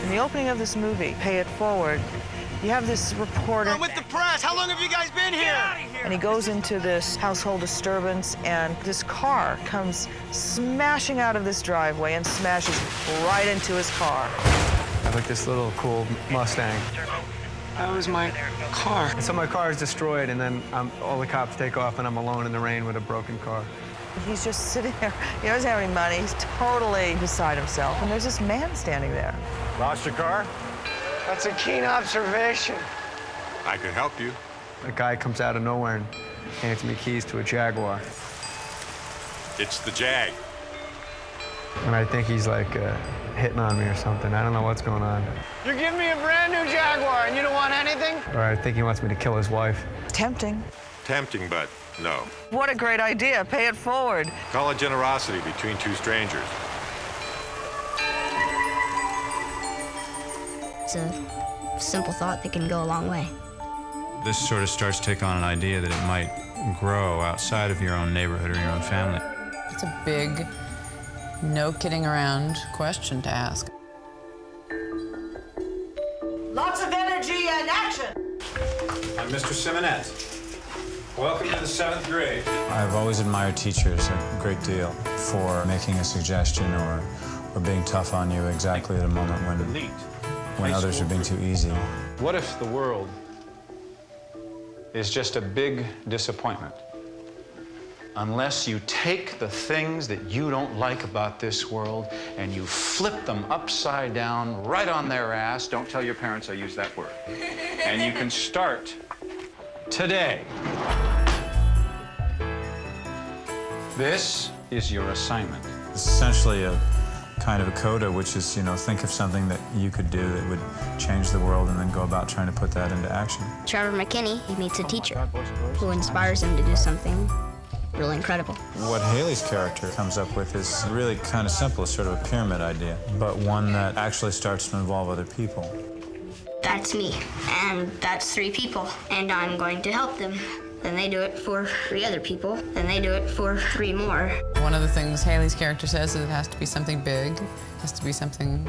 In the opening of this movie, Pay It Forward, you have this reporter. I'm with the press. How long have you guys been here? And he goes into this household disturbance, and this car comes smashing out of this driveway and smashes right into his car. I have like this little cool Mustang. That was my car. And so my car is destroyed, and then all the cops take off, and I'm alone in the rain with a broken car. He's just sitting there. He doesn't have any money. He's totally beside himself. And there's this man standing there. Lost your car? That's a keen observation. I could help you. A guy comes out of nowhere and hands me keys to a Jaguar. It's the Jag. And I think he's like hitting on me or something. I don't know what's going on. You're giving me a brand new Jaguar and you don't want anything? Or I think he wants me to kill his wife. Tempting. Tempting, but no. What a great idea. Pay it forward. Call it generosity between two strangers. It's a simple thought that can go a long way. This sort of starts to take on an idea that it might grow outside of your own neighborhood or your own family. It's a big, no kidding around question to ask. Lots of energy and action. I'm Mr. Simonette. Welcome to the 7th grade. I've always admired teachers a great deal for making a suggestion or being tough on you exactly at a moment when others are being too easy. What if the world is just a big disappointment? Unless you take the things that you don't like about this world and you flip them upside down right on their ass. Don't tell your parents I use that word. And you can start today. This is your assignment. It's essentially a kind of a coda, which is, think of something that you could do that would change the world and then go about trying to put that into action. Trevor McKinney, he meets a teacher who inspires him to do something really incredible. What Haley's character comes up with is really kind of simple, it's sort of a pyramid idea, but one that actually starts to involve other people. That's me, and that's 3 people, and I'm going to help them. Then they do it for 3 other people, then they do it for 3 more. One of the things Haley's character says is it has to be something big, it has to be something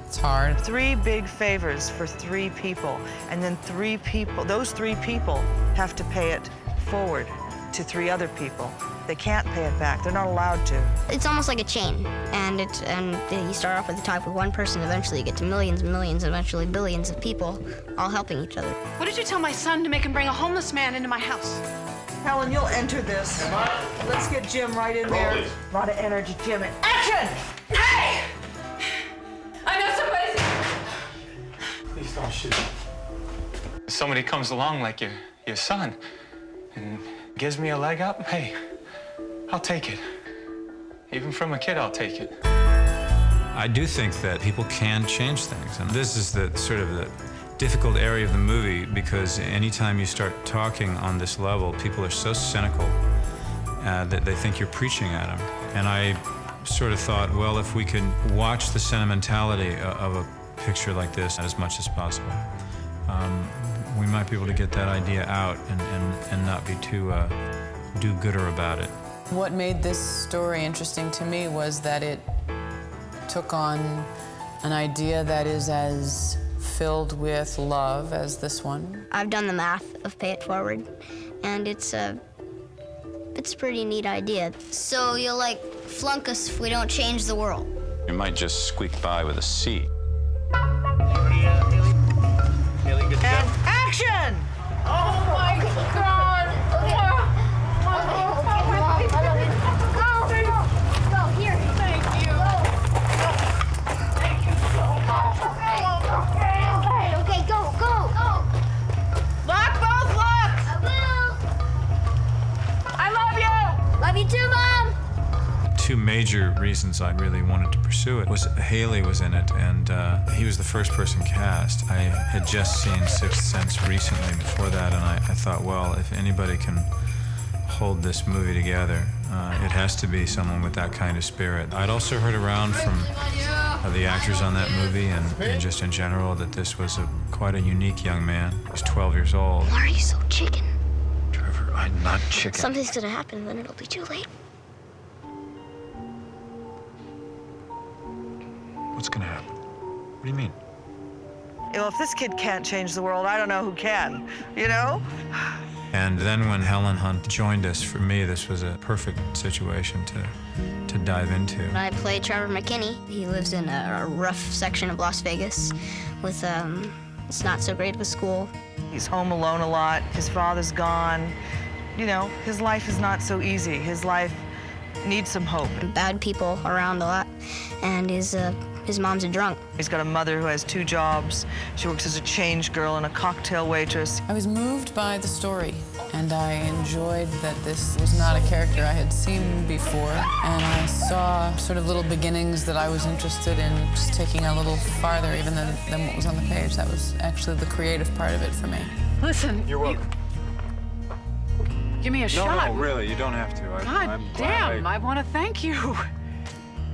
that's hard. 3 big favors for 3 people, and then 3 people, those 3 people have to pay it forward to 3 other people. They can't pay it back. They're not allowed to. It's almost like a chain, and you start off with the top with 1 person, eventually you get to millions and millions, eventually billions of people all helping each other. What did you tell my son to make him bring a homeless man into my house? Helen, you'll enter this. Let's get Jim right in there. A lot of energy, Jim. And action! Hey! I know somebody. Please don't shoot. Somebody comes along like your son and gives me a leg up, hey, I'll take it. Even from a kid, I'll take it. I do think that people can change things, and this is the sort of the difficult area of the movie, because anytime you start talking on this level, people are so cynical that they think you're preaching at them. And I sort of thought, well, if we could watch the sentimentality of a picture like this as much as possible, we might be able to get that idea out and not be too do-gooder about it. What made this story interesting to me was that it took on an idea that is as filled with love as this one. I've done the math of Pay It Forward, and it's a pretty neat idea. So you'll, flunk us if we don't change the world. You might just squeak by with a C. And action! Oh my God! Go, here. Thank you. Thank you so much. Okay, go. Lock both locks. I will. I love you. Love you too, Mom. 2 major reasons I really wanted to pursue it was Haley was in it, and he was the first person cast. I had just seen Sixth Sense recently before that, and I thought, well, if anybody can hold this movie together, it has to be someone with that kind of spirit. I'd also heard around from the actors on that movie and just in general that this was quite a unique young man. He was 12 years old. Why are you so chicken? Trevor, I'm not chicken. Something's gonna happen, then it'll be too late. What's gonna happen? do you mean? Well, if this kid can't change the world, I don't know who can, you know? And then when Helen Hunt joined us, for me, this was a perfect situation to dive into. I play Trevor McKinney. He lives in a rough section of Las Vegas with, it's not so great of a school. He's home alone a lot. His father's gone. You know, his life is not so easy. His life needs some hope. Bad people around a lot, and his mom's a drunk. He's got a mother who has 2 jobs. She works as a change girl and a cocktail waitress. I was moved by the story, and I enjoyed that this was not a character I had seen before, and I saw sort of little beginnings that I was interested in just taking a little farther even than what was on the page. That was actually the creative part of it for me. Listen. You're welcome. Give me a shot. No, really, you don't have to. God damn, I want to thank you.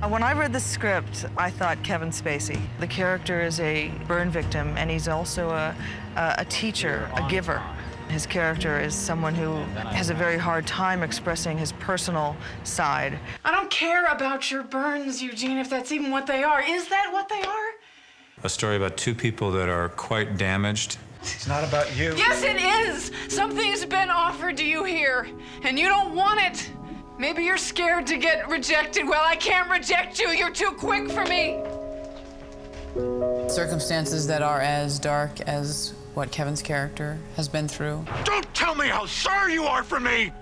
When I read the script, I thought Kevin Spacey. The character is a burn victim, and he's also a teacher, a giver. His character is someone who has a very hard time expressing his personal side. I don't care about your burns, Eugene, if that's even what they are. Is that what they are? A story about 2 people that are quite damaged. It's not about you. Yes, it is. Something's been offered to you here, and you don't want it. Maybe you're scared to get rejected. Well, I can't reject you. You're too quick for me. Circumstances that are as dark as what Kevin's character has been through. Don't tell me how sorry you are for me!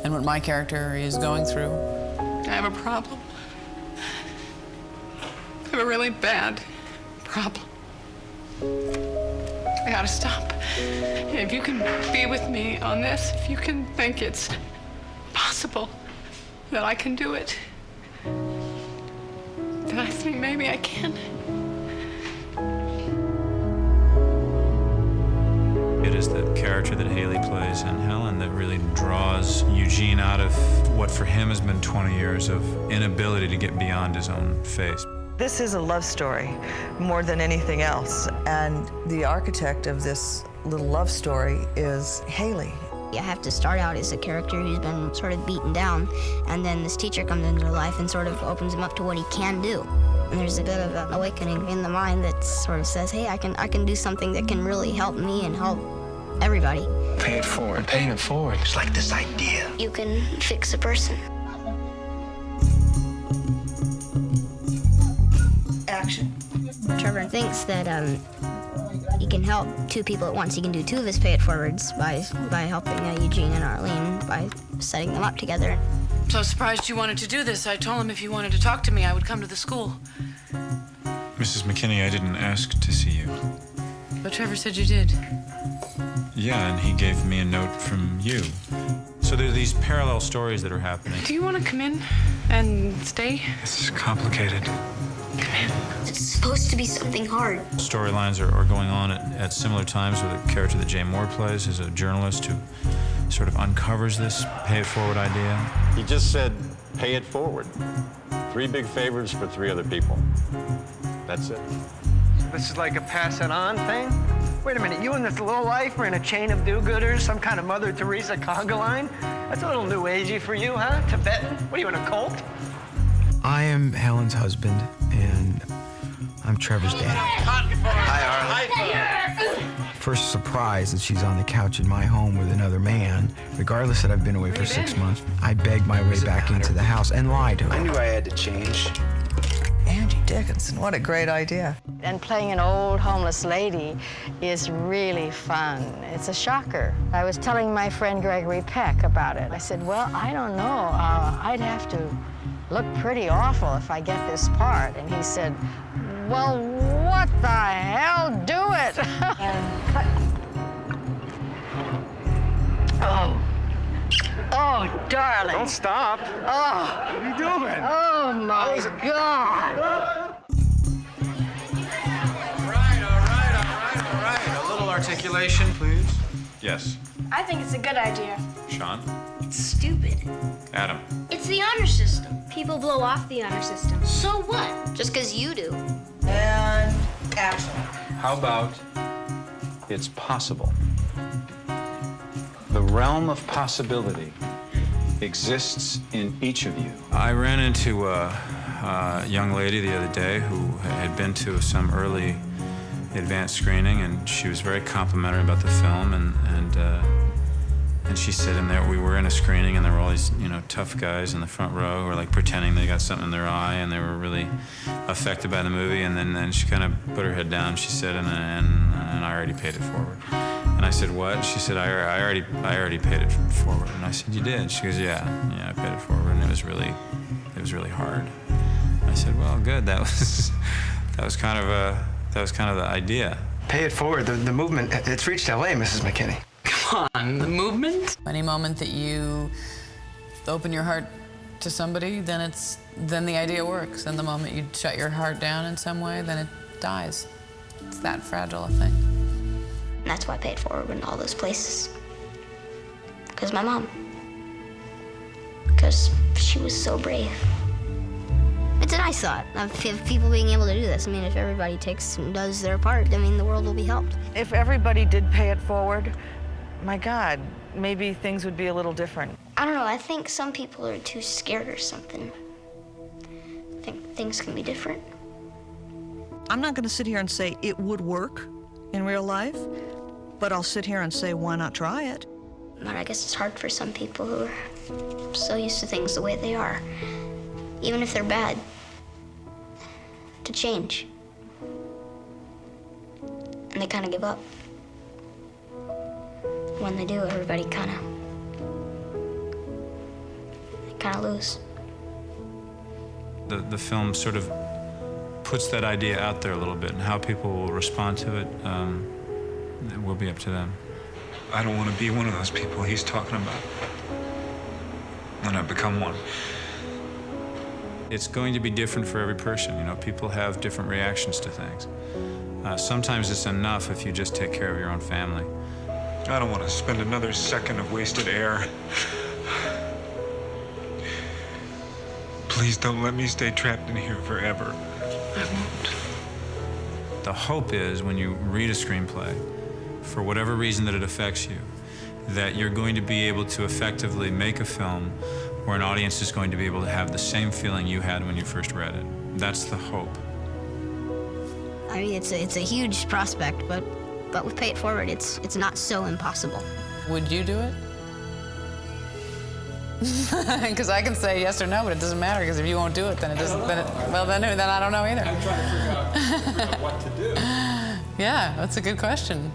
And what my character is going through. I have a problem. I have a really bad problem. I gotta stop. If you can be with me on this, if you can think it's possible that I can do it, then I think maybe I can. It is the character that Haley plays and Helen that really draws Eugene out of what for him has been 20 years of inability to get beyond his own face. This is a love story more than anything else, and the architect of this little love story is Haley. You have to start out as a character who's been sort of beaten down, and then this teacher comes into their life and sort of opens him up to what he can do. And there's a bit of an awakening in the mind that sort of says, hey, I can do something that can really help me and help everybody. Pay it forward. Paying it forward. It's like this idea. You can fix a person. Action. Trevor thinks that he can help 2 people at once. He can do 2 of his pay it forwards by helping Eugene and Arlene by setting them up together. I'm so surprised you wanted to do this. I told him if you wanted to talk to me, I would come to the school. Mrs. McKinney, I didn't ask to see you. But Trevor said you did. Yeah, and he gave me a note from you. So there are these parallel stories that are happening. Do you want to come in and stay? This is complicated. It's supposed to be something hard. Storylines are going on at similar times with a character that JEANMARIE plays, who's a journalist who sort of uncovers this pay-it-forward idea. He just said, pay it forward. 3 big favors for 3 other people. That's it. This is like a pass it on thing? Wait a minute, you and this low life are in a chain of do-gooders, some kind of Mother Teresa conga line? That's a little new agey for you, huh? Tibetan? What are you, in a cult? I am Helen's husband, and I'm Trevor's dad. Hi, Arlene. First surprise that she's on the couch in my home with another man, regardless that I've been away for 6 months. I begged my way back into the house and lied to her. I knew I had to change. Angie Dickinson, what a great idea. And playing an old homeless lady is really fun. It's a shocker. I was telling my friend Gregory Peck about it. I said, well, I don't know. I'd have to look pretty awful if I get this part. And he said, well, what the hell? Do it. And cut. Oh, darling. Don't stop. Oh. What are you doing? Oh, my God. All right. A little articulation, please. Yes. I think it's a good idea. Sean? It's stupid. Adam? It's the honor system. People blow off the honor system. So what? Just because you do. And action. How about it's possible? The realm of possibility exists in each of you. I ran into a young lady the other day who had been to some early advanced screening, and she was very complimentary about the film, and she said in there, we were in a screening and there were all these, you know, tough guys in the front row who were like pretending they got something in their eye and they were really affected by the movie, and then she kind of put her head down and she said, and I already paid it forward. And I said, what? She said, I already paid it forward. And I said, you did? She goes, yeah, I paid it forward, and it was really hard. I said, well, good, that was kind of the idea. Pay it forward, the movement, it's reached LA, Mrs. McKinney. Come on, the movement? Any moment that you open your heart to somebody, then the idea works. And the moment you shut your heart down in some way, then it dies. It's that fragile a thing. And that's why I paid forward in all those places. Because my mom. Because she was so brave. It's a nice thought of people being able to do this. I mean, if everybody takes and does their part, I mean, the world will be helped. If everybody did pay it forward, my God, maybe things would be a little different. I don't know, I think some people are too scared or something. I think things can be different. I'm not going to sit here and say it would work in real life, but I'll sit here and say, why not try it? But I guess it's hard for some people who are so used to things the way they are, even if they're bad, to change. And they kind of give up. When they do, everybody kind of lose. The film sort of puts that idea out there a little bit, and how people will respond to it, it will be up to them. I don't want to be one of those people he's talking about. And I've become one. It's going to be different for every person. You know, people have different reactions to things. Sometimes it's enough if you just take care of your own family. I don't want to spend another second of wasted air. Please don't let me stay trapped in here forever. I won't. The hope is when you read a screenplay, for whatever reason that it affects you, that you're going to be able to effectively make a film where an audience is going to be able to have the same feeling you had when you first read it. That's the hope. I mean, it's a huge prospect, but with Pay It Forward, it's not so impossible. Would you do it? Because I can say yes or no, but it doesn't matter, because if you won't do it, then it doesn't, then I don't know either. I'm trying to figure out what to do. Yeah, that's a good question.